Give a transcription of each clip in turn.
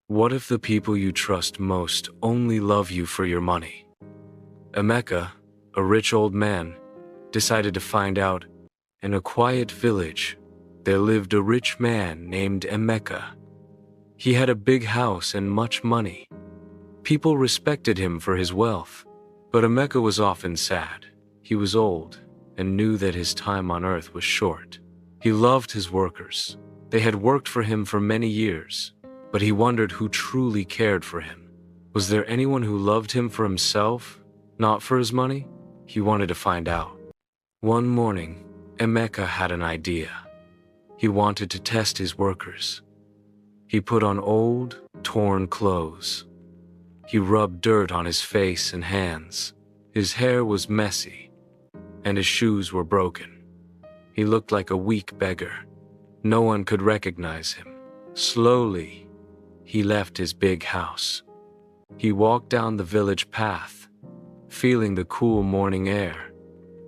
What if the people you trust most only love you for your money? Emeka, a rich old man, decided to find out. In a quiet village, there lived a rich man named Emeka. He had a big house and much money. People respected him for his wealth, but Emeka was often sad. He was old and knew that his time on earth was short. He loved his workers. They had worked for him for many years, but he wondered who truly cared for him. Was there anyone who loved him for himself, not for his money? He wanted to find out. One morning, Emeka had an idea. He wanted to test his workers. He put on old, torn clothes. He rubbed dirt on his face and hands. His hair was messy, and his shoes were broken. He looked like a weak beggar. No one could recognize him. Slowly, he left his big house. He walked down the village path, feeling the cool morning air.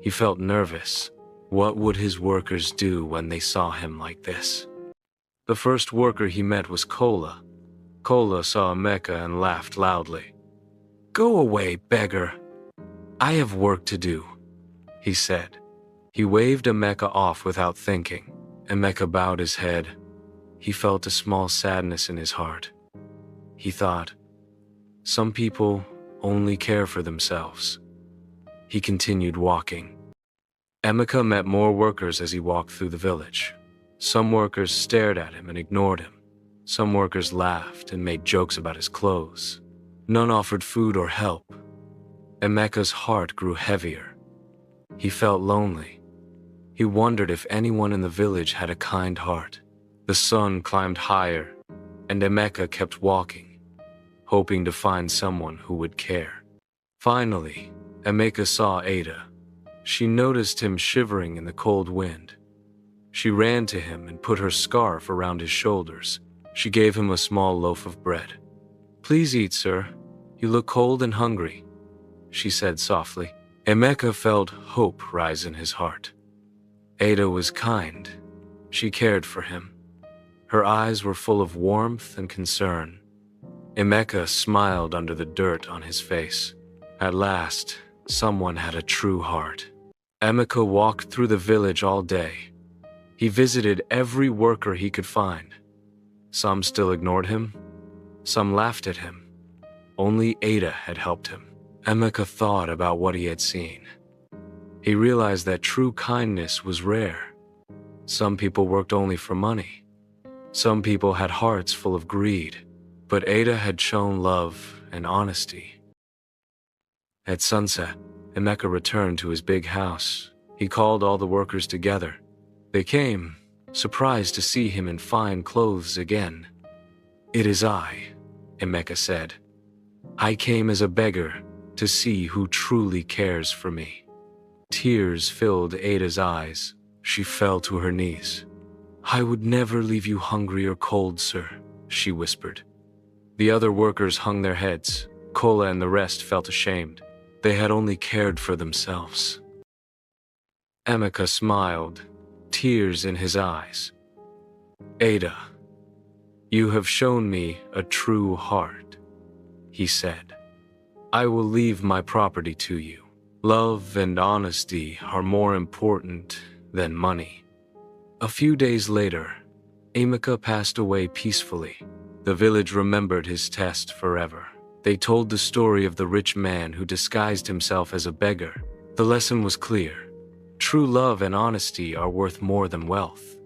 He felt nervous. What would his workers do when they saw him like this? The first worker he met was Kola. Kola saw Emeka and laughed loudly. "Go away, beggar. I have work to do," he said. He waved Emeka off without thinking. Emeka bowed his head. He felt a small sadness in his heart. He thought, some people only care for themselves. He continued walking. Emeka met more workers as he walked through the village. Some workers stared at him and ignored him. Some workers laughed and made jokes about his clothes. None offered food or help. Emeka's heart grew heavier. He felt lonely. He wondered if anyone in the village had a kind heart. The sun climbed higher, and Emeka kept walking, hoping to find someone who would care. Finally, Emeka saw Ada. She noticed him shivering in the cold wind. She ran to him and put her scarf around his shoulders. She gave him a small loaf of bread. "Please eat, sir. You look cold and hungry," she said softly. Emeka felt hope rise in his heart. Ada was kind. She cared for him. Her eyes were full of warmth and concern. Emeka smiled under the dirt on his face. At last, someone had a true heart. Emeka walked through the village all day. He visited every worker he could find. Some still ignored him. Some laughed at him. Only Ada had helped him. Emeka thought about what he had seen. He realized that true kindness was rare. Some people worked only for money. Some people had hearts full of greed. But Ada had shown love and honesty. At sunset, Emeka returned to his big house. He called all the workers together. They came, surprised to see him in fine clothes again. "It is I," Emeka said. "I came as a beggar to see who truly cares for me." Tears filled Ada's eyes. She fell to her knees. "I would never leave you hungry or cold, sir," she whispered. The other workers hung their heads. Kola and the rest felt ashamed. They had only cared for themselves. Emeka smiled, tears in his eyes. "Ada, you have shown me a true heart," he said. "I will leave my property to you. Love and honesty are more important than money." A few days later, Emeka passed away peacefully. The village remembered his test forever. They told the story of the rich man who disguised himself as a beggar. The lesson was clear. True love and honesty are worth more than wealth.